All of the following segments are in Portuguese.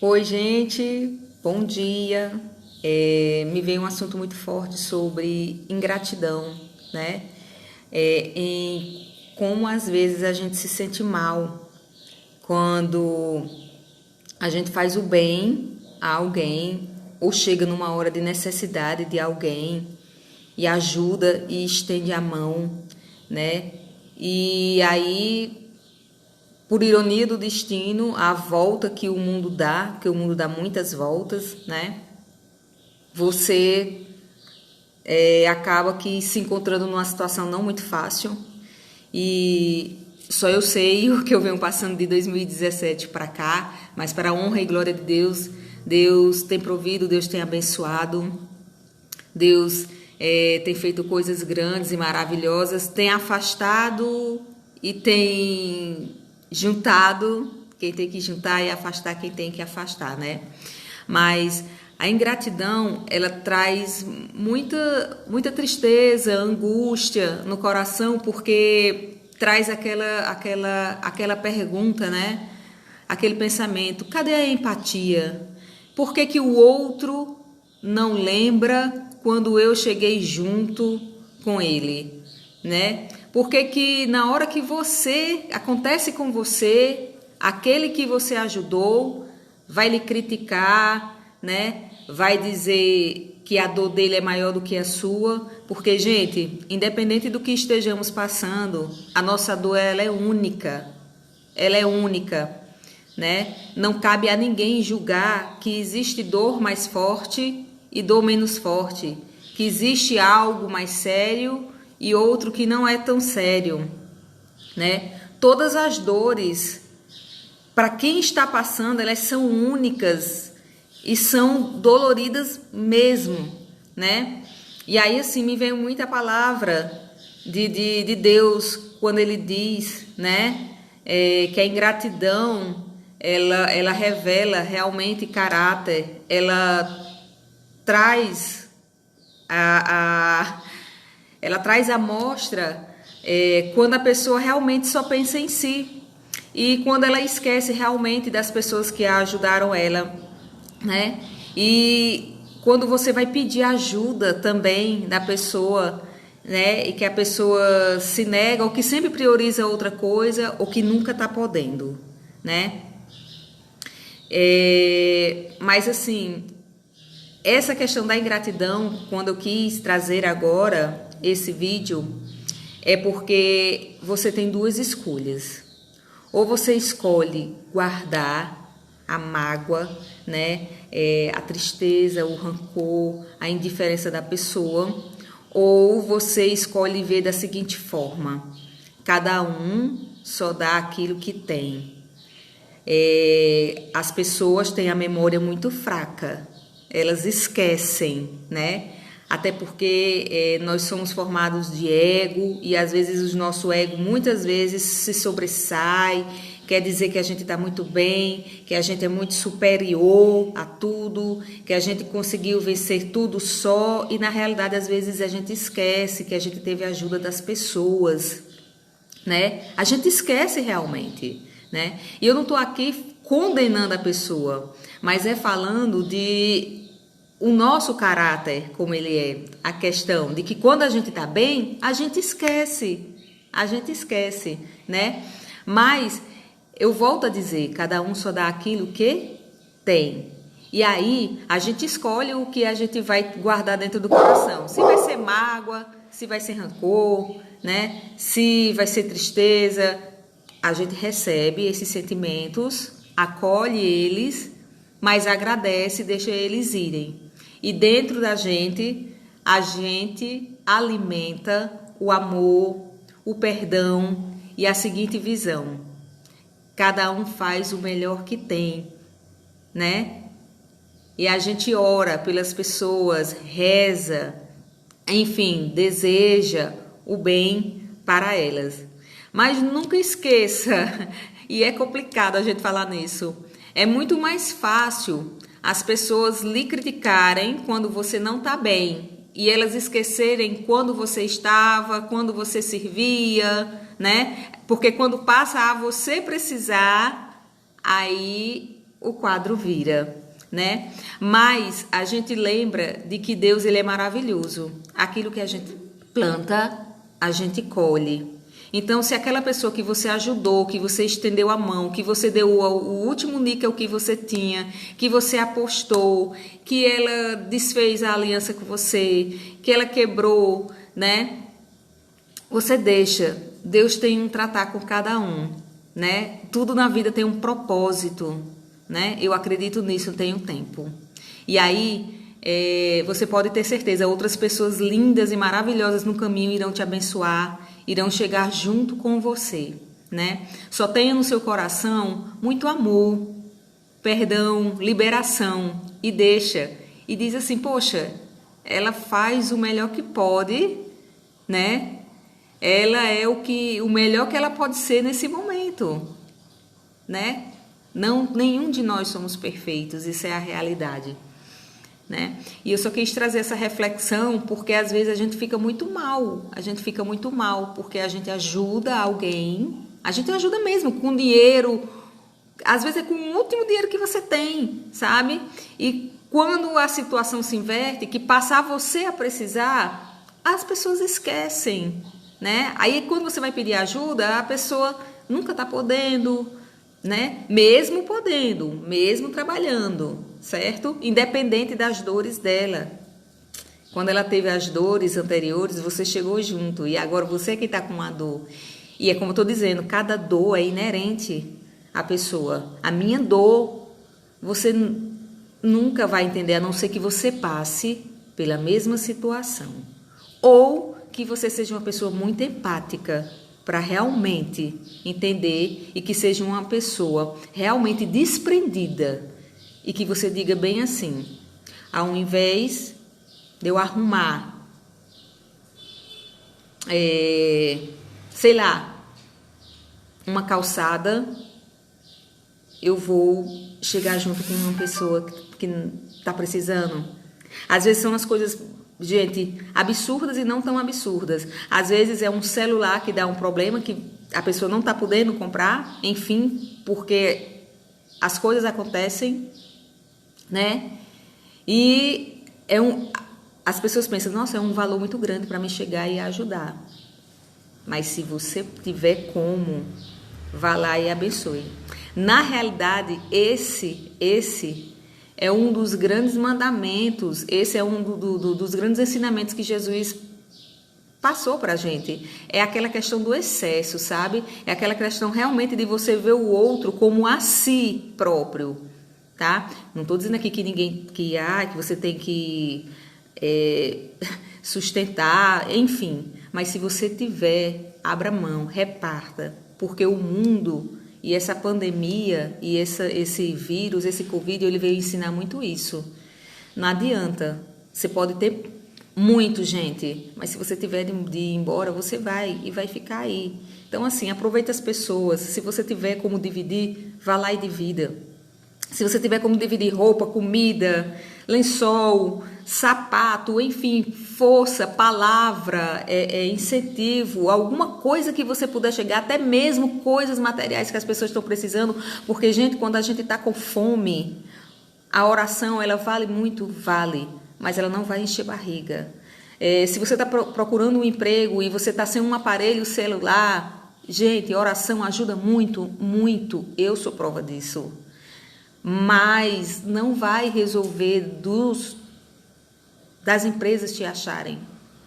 Oi, gente, bom dia. Me veio um assunto muito forte sobre ingratidão, né? Em como às vezes a gente se sente mal quando a gente faz o bem a alguém ou chega numa hora de necessidade de alguém e ajuda e estende a mão, né? E aí, por ironia do destino, a volta que o mundo dá, que o mundo dá muitas voltas, né? Você acaba que se encontrando numa situação não muito fácil e só eu sei o que eu venho passando de 2017 para cá, mas para a honra e glória de Deus, Deus tem provido, Deus tem abençoado, Deus tem feito coisas grandes e maravilhosas, tem afastado e tem juntado quem tem que juntar e afastar quem tem que afastar, né? Mas a ingratidão, ela traz muita tristeza, angústia no coração, porque traz aquela pergunta, né? Aquele pensamento, cadê a empatia? Por que que o outro não lembra quando eu cheguei junto com ele, né? Por que que na hora que acontece com você, aquele que você ajudou vai lhe criticar, né? Vai dizer que a dor dele é maior do que a sua, porque, gente, independente do que estejamos passando, a nossa dor ela é única. Ela é única, né? Não cabe a ninguém julgar que existe dor mais forte e dor menos forte, que existe algo mais sério e outro que não é tão sério, né? Todas as dores, para quem está passando, elas são únicas e são doloridas mesmo, né? E aí, assim, me veio muita palavra de Deus quando Ele diz, né? Que a ingratidão, ela revela realmente caráter, ela traz ela traz à mostra quando a pessoa realmente só pensa em si e quando ela esquece realmente das pessoas que a ajudaram ela, né? E quando você vai pedir ajuda também da pessoa, né? E que a pessoa se nega ou que sempre prioriza outra coisa ou que nunca tá podendo, né? Mas assim, essa questão da ingratidão, quando eu quis trazer agora esse vídeo, é porque você tem duas escolhas. Ou você escolhe guardar a mágoa, né? A tristeza, o rancor, a indiferença da pessoa, ou você escolhe ver da seguinte forma: cada um só dá aquilo que tem. As pessoas têm a memória muito fraca, elas esquecem, né? Até porque nós somos formados de ego e às vezes o nosso ego muitas vezes se sobressai, quer dizer que a gente está muito bem, que a gente é muito superior a tudo, que a gente conseguiu vencer tudo só e na realidade às vezes a gente esquece que a gente teve a ajuda das pessoas, né? A gente esquece realmente, né? E eu não estou aqui condenando a pessoa, mas falando de o nosso caráter, como ele é, a questão de que quando a gente está bem, a gente esquece, né? Mas eu volto a dizer, cada um só dá aquilo que tem. E aí a gente escolhe o que a gente vai guardar dentro do coração. Se vai ser mágoa, se vai ser rancor, né? Se vai ser tristeza, a gente recebe esses sentimentos, acolhe eles, mas agradece e deixa eles irem. E dentro da gente, a gente alimenta o amor, o perdão e a seguinte visão: cada um faz o melhor que tem, né? E a gente ora pelas pessoas, reza, enfim, deseja o bem para elas. Mas nunca esqueça, e é complicado a gente falar nisso, é muito mais fácil as pessoas lhe criticarem quando você não está bem e elas esquecerem quando você estava, quando você servia, né? Porque quando passa a você precisar, aí o quadro vira, né? Mas a gente lembra de que Deus, ele é maravilhoso. Aquilo que a gente planta, a gente colhe. Então, se aquela pessoa que você ajudou, que você estendeu a mão, que você deu o último níquel que você tinha, que você apostou, que ela desfez a aliança com você, que ela quebrou, né? Você deixa. Deus tem um tratar com cada um, né? Tudo na vida tem um propósito, né? Eu acredito nisso, tem um tempo. E aí, você pode ter certeza, outras pessoas lindas e maravilhosas no caminho irão te abençoar, irão chegar junto com você, né? Só tenha no seu coração muito amor, perdão, liberação, e deixa. E diz assim, poxa, ela faz o melhor que pode, né? Ela é o melhor que ela pode ser nesse momento, né? Não, nenhum de nós somos perfeitos, isso é a realidade, né? E eu só quis trazer essa reflexão porque às vezes a gente fica muito mal, porque a gente ajuda alguém, a gente ajuda mesmo com dinheiro, às vezes é com o último dinheiro que você tem, sabe? E quando a situação se inverte, que passar você a precisar, as pessoas esquecem, né? Aí quando você vai pedir ajuda, a pessoa nunca está podendo, né? Mesmo podendo, mesmo trabalhando, certo? Independente das dores dela. Quando ela teve as dores anteriores, você chegou junto e agora você que está com uma dor. E é como eu estou dizendo, cada dor é inerente à pessoa. A minha dor, você nunca vai entender, a não ser que você passe pela mesma situação. Ou que você seja uma pessoa muito empática para realmente entender e que seja uma pessoa realmente desprendida e que você diga bem assim, ao invés de eu arrumar, sei lá, uma calçada, eu vou chegar junto com uma pessoa que está precisando. Às vezes são as coisas, gente, absurdas e não tão absurdas. Às vezes é um celular que dá um problema que a pessoa não está podendo comprar, enfim, porque as coisas acontecem, né? E as pessoas pensam, nossa, é um valor muito grande para me chegar e ajudar. Mas se você tiver como, vá lá e abençoe. Na realidade, esse é um dos grandes mandamentos, esse é um dos grandes ensinamentos que Jesus passou para a gente. É aquela questão do excesso, sabe? É aquela questão realmente de você ver o outro como a si próprio, tá? Não estou dizendo aqui que você tem que sustentar, enfim. Mas se você tiver, abra mão, reparta, porque o mundo e essa pandemia e esse vírus, esse Covid, ele veio ensinar muito isso. Não adianta. Você pode ter muito, gente, mas se você tiver de ir embora, você vai e vai ficar aí. Então, assim, aproveita as pessoas. Se você tiver como dividir, vá lá e divida. Se você tiver como dividir roupa, comida, lençol, sapato, enfim, força, palavra, incentivo, alguma coisa que você puder chegar, até mesmo coisas materiais que as pessoas estão precisando, porque, gente, quando a gente está com fome, a oração, ela vale muito, vale, mas ela não vai encher barriga. Se você está procurando um emprego e você está sem um aparelho celular, gente, oração ajuda muito, muito, eu sou prova disso. Mas não vai resolver das empresas te acharem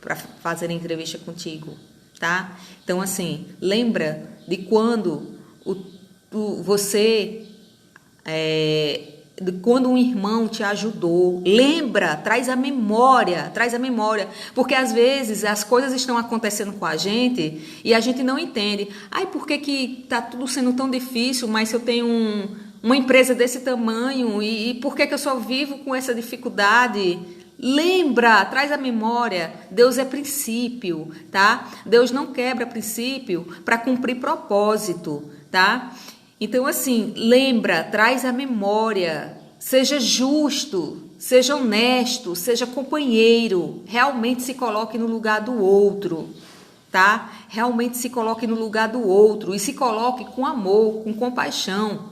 para fazer entrevista contigo, tá? Então, assim, lembra de quando quando um irmão te ajudou, lembra, traz a memória, porque às vezes as coisas estão acontecendo com a gente e a gente não entende. Ai, por que tá tudo sendo tão difícil, mas se eu tenho uma empresa desse tamanho e por que eu só vivo com essa dificuldade? Lembra, traz a memória, Deus é princípio, tá? Deus não quebra princípio para cumprir propósito, tá? Então, assim, lembra, traz a memória, seja justo, seja honesto, seja companheiro, realmente se coloque no lugar do outro, tá? Realmente se coloque no lugar do outro e se coloque com amor, com compaixão.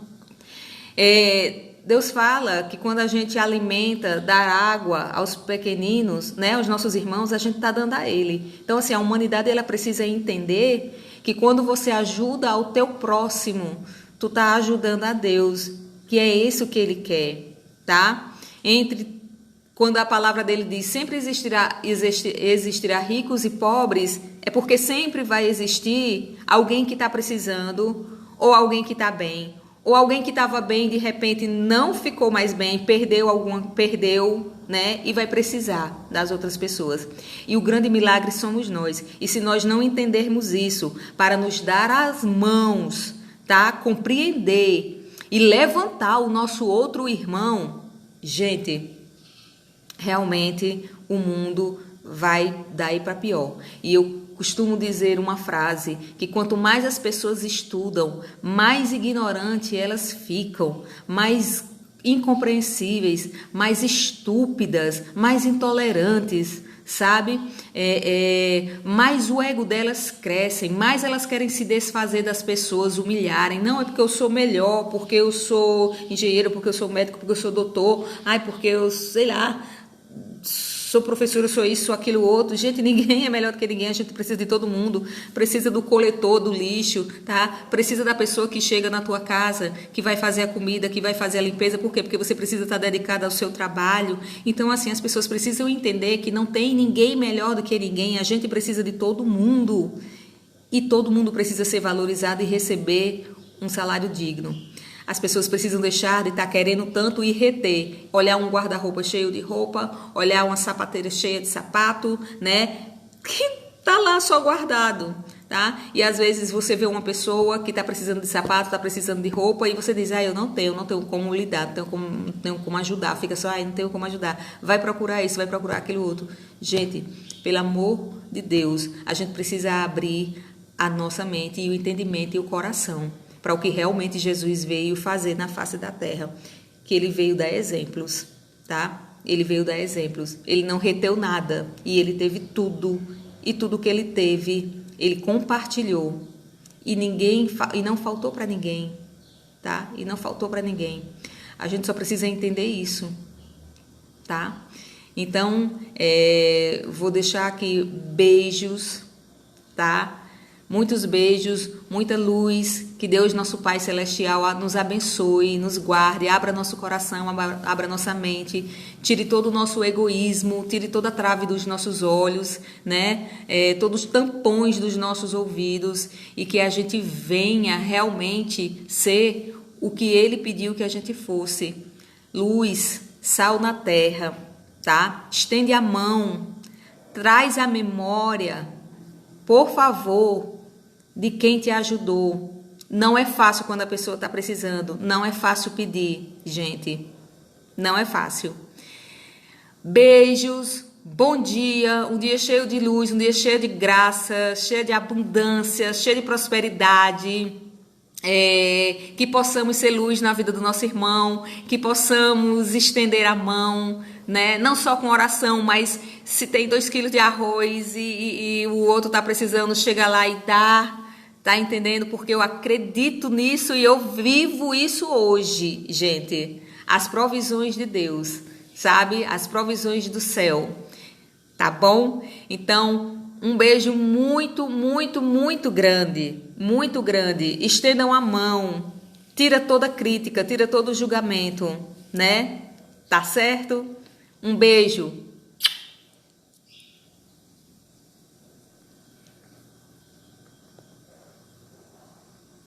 Deus fala que quando a gente alimenta, dá água aos pequeninos, né, aos nossos irmãos, a gente está dando a Ele. Então, assim, a humanidade ela precisa entender que quando você ajuda ao teu próximo, tu está ajudando a Deus, que é isso que Ele quer, tá? Quando a palavra dele diz sempre existirá ricos e pobres, é porque sempre vai existir alguém que está precisando ou alguém que está bem. Ou alguém que estava bem, de repente, não ficou mais bem, perdeu, né? E vai precisar das outras pessoas. E o grande milagre somos nós. E se nós não entendermos isso, para nos dar as mãos, tá? Compreender e levantar o nosso outro irmão, gente, realmente o mundo vai daí para pior. E eu costumo dizer uma frase, que quanto mais as pessoas estudam, mais ignorantes elas ficam, mais incompreensíveis, mais estúpidas, mais intolerantes, sabe? Mais o ego delas cresce, mais elas querem se desfazer das pessoas, humilharem. Não, é porque eu sou melhor, porque eu sou engenheiro, porque eu sou médico, porque eu sou doutor, porque eu, sei lá, sou professora, sou isso, sou aquilo outro. Gente, ninguém é melhor do que ninguém, a gente precisa de todo mundo, precisa do coletor do lixo, tá? Precisa da pessoa que chega na tua casa, que vai fazer a comida, que vai fazer a limpeza. Por quê? Porque você precisa estar dedicada ao seu trabalho. Então, assim, as pessoas precisam entender que não tem ninguém melhor do que ninguém, a gente precisa de todo mundo. E todo mundo precisa ser valorizado e receber um salário digno. As pessoas precisam deixar de estar querendo tanto e reter. Olhar um guarda-roupa cheio de roupa, olhar uma sapateira cheia de sapato, né? Que tá lá só guardado, tá? E às vezes você vê uma pessoa que tá precisando de sapato, tá precisando de roupa e você diz, eu não tenho como lidar, não tenho como ajudar. Fica só, não tenho como ajudar. Vai procurar isso, vai procurar aquilo outro. Gente, pelo amor de Deus, a gente precisa abrir a nossa mente e o entendimento e o coração para o que realmente Jesus veio fazer na face da terra, que ele veio dar exemplos, tá? Ele veio dar exemplos, ele não reteu nada e ele teve tudo, e tudo que ele teve, ele compartilhou, e não faltou para ninguém, tá? E não faltou para ninguém. A gente só precisa entender isso, tá? Então, vou deixar aqui beijos, tá? Muitos beijos, muita luz, que Deus, nosso Pai Celestial, nos abençoe, nos guarde, abra nosso coração, abra nossa mente, tire todo o nosso egoísmo, tire toda a trave dos nossos olhos, né? Todos os tampões dos nossos ouvidos, e que a gente venha realmente ser o que Ele pediu que a gente fosse. Luz, sal na terra, tá? Estende a mão, traz a memória, por favor, de quem te ajudou. Não é fácil quando a pessoa está precisando. Não é fácil pedir, gente. Não é fácil. Beijos. Bom dia. Um dia cheio de luz, um dia cheio de graça, cheio de abundância, cheio de prosperidade. Que possamos ser luz na vida do nosso irmão, que possamos estender a mão, né? Não só com oração, mas se tem 2 quilos de arroz e o outro está precisando, chega lá e dá. Tá entendendo? Porque eu acredito nisso e eu vivo isso hoje, gente. As provisões de Deus, sabe? As provisões do céu. Tá bom? Então, um beijo muito, muito, muito grande. Muito grande. Estendam a mão. Tira toda crítica, tira todo julgamento, né? Tá certo? Um beijo.